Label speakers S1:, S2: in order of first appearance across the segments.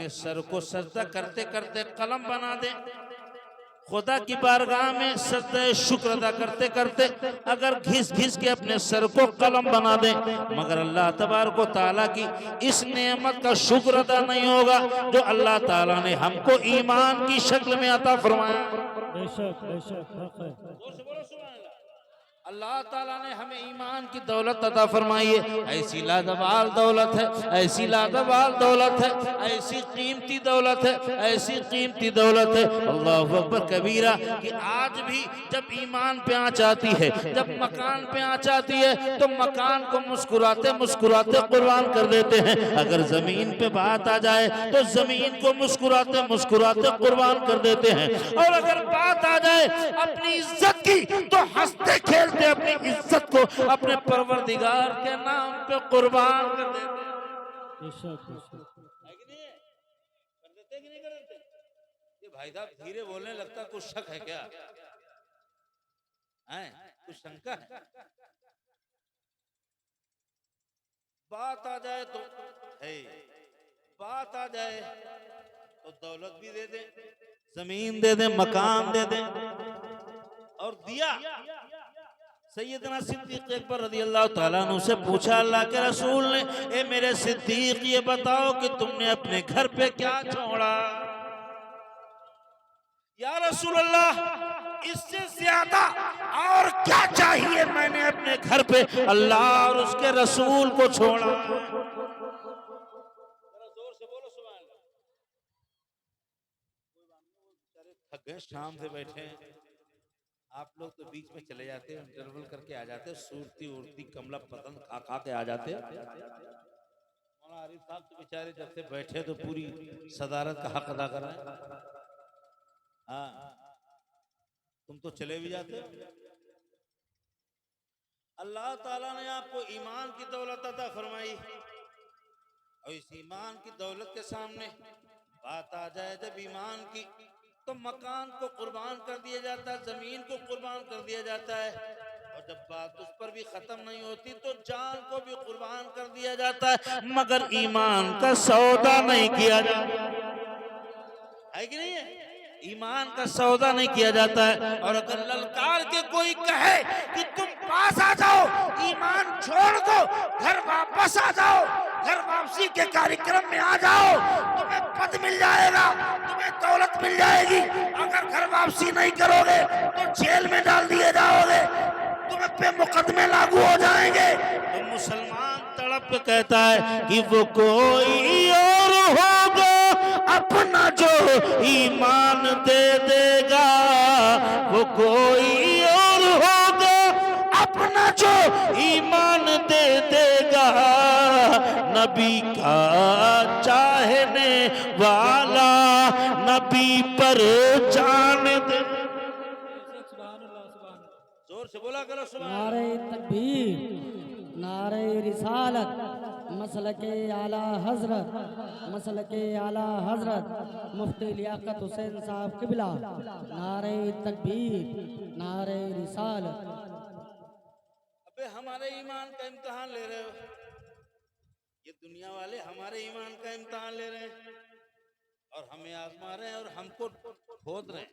S1: Sir को सजदा करते करते कलम बना दे। खुदा की बारगाह में सजदा शुक्र अदा करते करते अगर घिस घिस के अपने सर को कलम बना दे, मगर अल्लाह तबारक व तआला की इस नेमत का शुक्र अदा नहीं होगा जो अल्लाह ताला ने हमको ईमान की शक्ल में अता फरमाया।
S2: बेशक बेशक हक है।
S1: अल्लाह ताला ने हमें ईमान की दौलत अता फरमाई है। ऐसी लाजवाब दौलत है, ऐसी लाजवाब दौलत है, ऐसी कीमती दौलत है, ऐसी कीमती दौलत है। अल्लाहु अकबर कबीरा कि आज भी जब ईमान पे आँच आती है, जब मकान पे आँच आती है तो मकान को मुस्कुराते मुस्कुराते कुर्बान कर देते हैं। अगर जमीन पे बात आ जाए तो जमीन को मुस्कुराते मुस्कुराते कुर्बान कर देते हैं। और अगर बात आ जाए अपनी इज्जत की तो हंसते खेलते अपनी इज्जत को अपने परवरदिगार के नाम पे कुर्बान कर देते हैं।
S2: बेशक बेशक
S1: है कि नहीं? कर देते कि नहीं कर देते? ये भाई साहब धीरे बोलने लगता, कुछ शक है क्या? है कुछ शंका है? बात आ जाए तो है, बात आ जाए तो दौलत भी दे दे, जमीन दे दे, मकान दे दे और दिया। सैयदना सिद्दीक अकबर रज़ियल्लाहु ताला अन्हु से पूछा अल्लाह के रसूल ने, ए मेरे सिद्दीक ये बताओ कि तुमने अपने घर पे क्या छोड़ा? या रसूल अल्लाह इससे ज्यादा और क्या चाहिए, मैंने अपने घर पे अल्लाह और उसके रसूल को छोड़ा। जोर से बोलो सुभान अल्लाह। थक गए, शाम से बैठे हैं आप लोग तो बीच में चले जाते हैं, इंटरवल करके आ जाते हैं, सूरती उड़ती कमला पतंग खा खा के आ जाते हैं। मौलाना आरिफ साहब तो बेचारे जब से बैठे तो पूरी सदारत का हक अदा कर रहे हैं। हाँ तुम तो चले भी जाते हो। अल्लाह ताला ने आपको ईमान की दौलत अता फरमाई और इस ईमान की दौलत के सामने बात आ जाए जब ईमान की, तो मकान को कुर्बान कर दिया जाता है, जमीन को कुर्बान कर दिया जाता है। और जब बात उस पर भी खत्म नहीं होती तो जान को भी कुर्बान कर दिया जाता है, मगर ईमान का सौदा नहीं किया जाता है कि नहीं है? ईमान का सौदा नहीं किया जाता है। और अगर ललकार के कोई कहे कि तुम पास आ जाओ, ईमान छोड़ दो, घर वापस आ जाओ, घर वापसी के कार्यक्रम में आ जाओ, तुम्हें पद मिल जाएगा, तुम्हें दौलत मिल जाएगी। अगर घर वापसी नहीं करोगे तो जेल में डाल दिए जाओगे, तुम्हें पे मुकदमे लागू हो जाएंगे। तो मुसलमान तड़प के कहता है कि वो कोई और होगा अपना जो ईमान दे देगा, वो कोई और होगा अपना जो ईमान दे देगा। नबी का चाहने वाला नबी पर जान दे। जोर से बोला करो सुभान अल्लाह।
S3: नारे तकबीर, नारे रिसालत, मसलके आला हजरत, मसलके आला हजरत मुफ्ती लियाकत हुसैन साहब किबला। नारे तकबीर, नारे रिसालत।
S1: अबे हमारे ईमान का इम्तिहान ले रहे हो, ये दुनिया वाले हमारे ईमान का इम्तिहान ले रहे हैं और हमें आजमा रहे हैं और हमको खोद रहे हैं,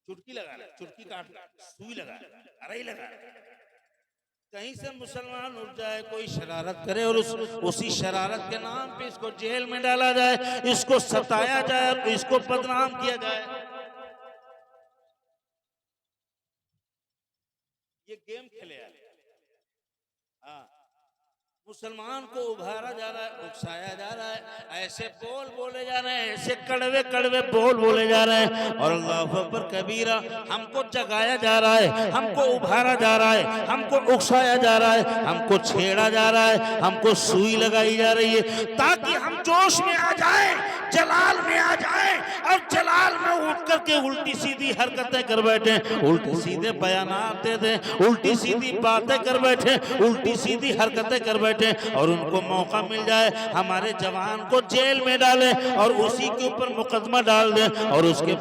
S1: चुटकी लगा रहे, चुटकी काट रहे, सुई लगा रहे, अरई लगा रहे। कहीं से मुसलमान उठ जाए, कोई शरारत करे और उसी शरारत के नाम पे इसको जेल में डाला जाए, इसको सताया जाए और इसको बदनाम किया जाए। ये गेम खेले यार। हाँ मुसलमान को उभारा जा रहा है, उकसाया जा रहा है, ऐसे बोल बोले जा रहे हैं, ऐसे कड़वे कड़वे बोल बोले जा रहे हैं। और अल्लाहु अकबर कबीरा हमको जगाया जा रहा है, हमको उभारा जा रहा है, हमको उकसाया जा रहा है, हमको छेड़ा जा रहा है, हमको सुई लगाई जा रही है ताकि हम जोश में आ जाएं, जलाल में आ जाएं और जलाल हाल में उठ करके उल्टी सीधी हरकतें कर बैठे, उल्टे सीधे बयानात दे दे, उल्टी सीधी बातें कर बैठे, उल्टी सीधी हरकतें कर बैठे, और उनको मौका मिल जाए हमारे जवान को जेल में डाले और उसी के ऊपर मुकदमा डाल दे, और उसके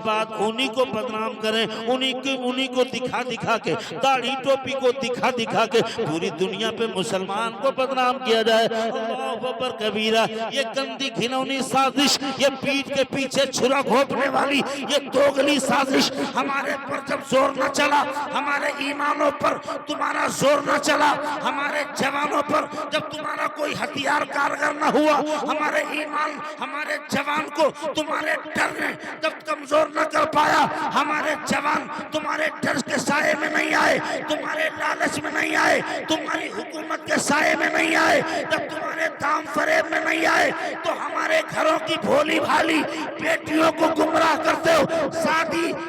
S1: बाद उन्हीं को बदनाम करें, उन्हीं को दिखा दिखा के, दाढ़ी टोपी को दिखा दिखा के पूरी दुनिया पे मुसलमान को बदनाम किया जाए। अल्लाहु अकबर कबीरा। ये गंदी घिनौनी साजिश, ये पीठ के पीछे छुरा घोंपने वाली ये दोगली साजिश हमारे पर जब जोर न चला, हमारे ईमानों पर तुम्हारा जोर न चला, हमारे जवानों पर जब तुम्हारा कोई हथियार कारगर न हुआ, हमारे ईमान हमारे जवान को तुम्हारे डर ने जब कमजोर न कर पाया, हमारे जवान तुम्हारे डर के साए में नहीं आए, तुम्हारे लालच में नहीं आए, तुम्हारी हुकूमत के साए में नहीं आए, जब तुम्हारे दाम फरेब में नहीं आए, तो हमारे घरों की भोली भाली बेटियों को गुमराह करते हो,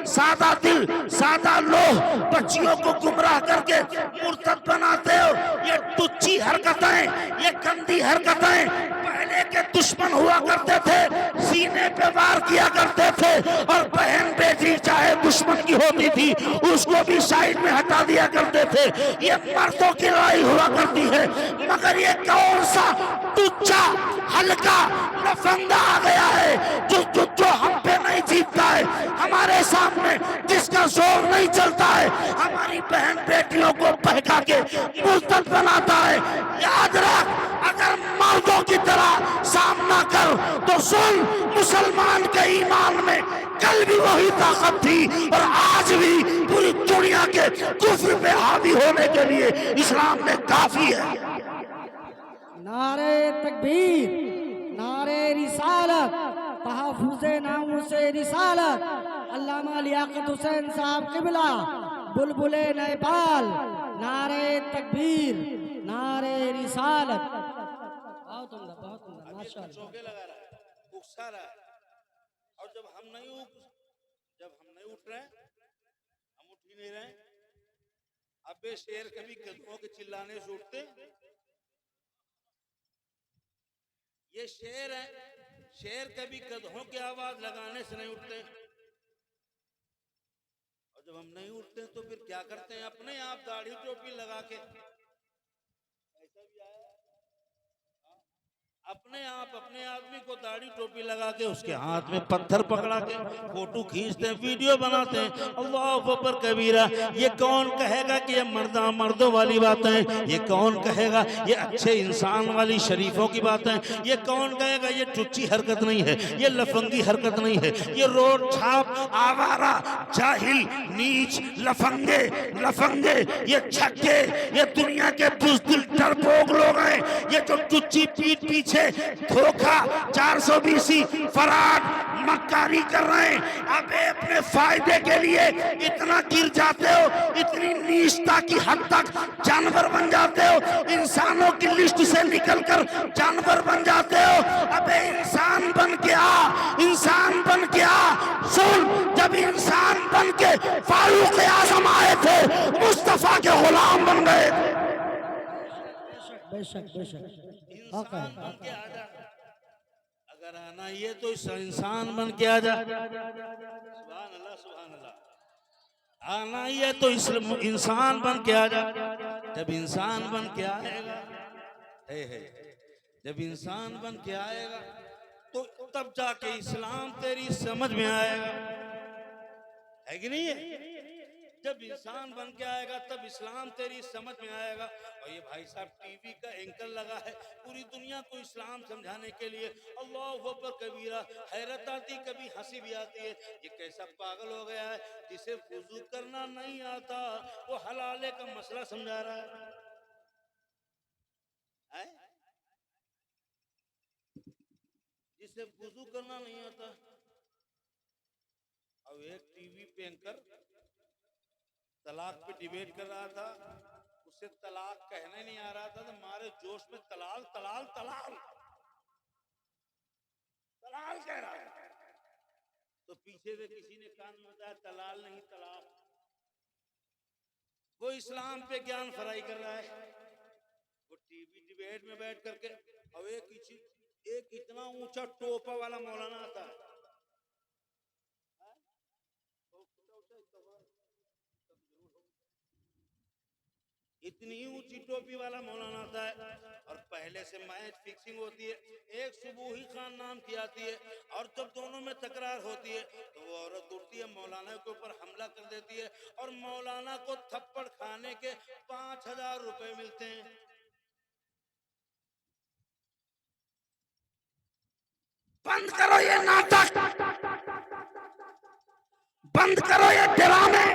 S1: सादा दिल सादा लोह बच्चियों को गुमराह करके मुर्तद बनाते हो। ये तुच्छी हरकतें, ये गंदी हरकतें पहले के दुश्मन हुआ करते थे, सीने पे वार किया करते थे, और बहन बेटी चाहे दुश्मन की होती थी उसको भी साइड में हटा दिया करते थे। ये मर्दों की लड़ाई हुआ करती है, मगर ये कौन सा तुच्छा हल्का लफंगा आ गया है जो हम पे नहीं जीतता है, हमारे सामने जिसका जोर नहीं चलता है, हमारी बहन बेटियों को बहका के मुर्तद बनाता है। याद रख, अगर मर्दों की तरह सामना कर तो सुन, मुसलमान के ईमान में कल भी वही ताकत थी और आज भी पूरी दुनिया के कुफ्र पे हावी होने के लिए इस्लाम में काफी है।
S3: नारे तकबीर, नारे रिसालत, तहफ़्फ़ुज़े नामूसे रिसालत, अल्लामा लियाकत हुसैन साहब किबला, बुलबुले नेपाल, नारे तकबीर, नारे रिसालत। बहुत उम्दा माशाअल्लाह।
S1: चौके लगा रहा है, उकसा रहा है, और जब हम नहीं उठ रहे, हम उठ ही नहीं रहे। अबे शेर कभी गधों के चिल्लाने से उठते? ये शेर है, शेर कभी गधों की आवाज लगाने से नहीं उठते। और जब हम नहीं उठते तो फिर क्या करते हैं? अपने आप दाढ़ी टोपी लगा के, ऐसा भी आया, अपने आदमी को दाढ़ी टोपी लगा के उसके हाथ में पत्थर पकड़ा के फोटो खींचते हैं, वीडियो बनाते हैं। अल्लाहु अकबर कबीरा। ये कौन कहेगा कि ये मर्दों वाली बातें हैं? ये कौन कहेगा ये अच्छे इंसान वाली शरीफों की बातें हैं? ये कौन कहेगा ये टुच्ची हरकत नहीं है, ये लफंगी हरकत नहीं है, ये रोड छाप आवारा जाहिल नीच लफंगे ये छक्के, ये दुनिया के बुज़दिल डरपोक लोग हैं, ये जो टुच्ची पीठ पीछे धोखा 420 फराड मक्कारी कर रहे हैं। अबे अपने फायदे के लिए इतना गिर जाते हो, इतनी नीचता की हद तक जानवर बन जाते हो, इंसानों की लिस्ट से निकलकर जानवर बन जाते हो। अबे इंसान बन के आ, सुन, जब इंसान बन के फारूक आजम आए थे, मुस्तफा के गुलाम बन गए।
S3: बेशक
S1: इंसान बन के आ जा, अगर आना ये तो इंसान बन के आ जा। सुभान अल्लाह, सुभान अल्लाह। आना ये तो इंसान बन के आ जा। जब इंसान बन के आएगा, जब इंसान बन के आएगा तो तब जाके इस्लाम तेरी समझ में आएगा, है कि नहीं है? जब इंसान बन के आएगा तब इस्लाम तेरी समझ में आएगा। और ये भाई साहब टीवी का एंकर लगा है पूरी दुनिया को इस्लाम समझाने के लिए। अल्लाहु अकबर कबीरा। हैरत आती, कभी हंसी भी आती है। ये कैसा पागल हो गया है जिसे वुजू करना नहीं आता वो हलाले का मसला समझा रहा है? जिसे वुजू करना नहीं आता। अब एक टीवी पे एंकर तलाक पे डिबेट कर रहा था, उसे तलाक कहने नहीं आ रहा था तो मारे जोश में तलाल कह रहा है, तो पीछे से किसी ने कान में बताया तलाल नहीं तलाक। वो इस्लाम पे ज्ञान फराई कर रहा है, वो टीवी डिबेट में बैठ करके। और एक इतना ऊंचा टोपा वाला मौलाना आता है, इतनी ऊंची टोपी वाला मौलाना आता है और पहले से मैच फिक्सिंग होती है। एक सुबूही खान नाम की आती है और जब दोनों में तकरार होती है तो वो औरत उठती है, मौलाना के ऊपर हमला कर देती है और मौलाना को थप्पड़ खाने के 5,000 रुपए मिलते हैं।
S4: बंद करो ये नाटक, बंद करो ये ड्रामे।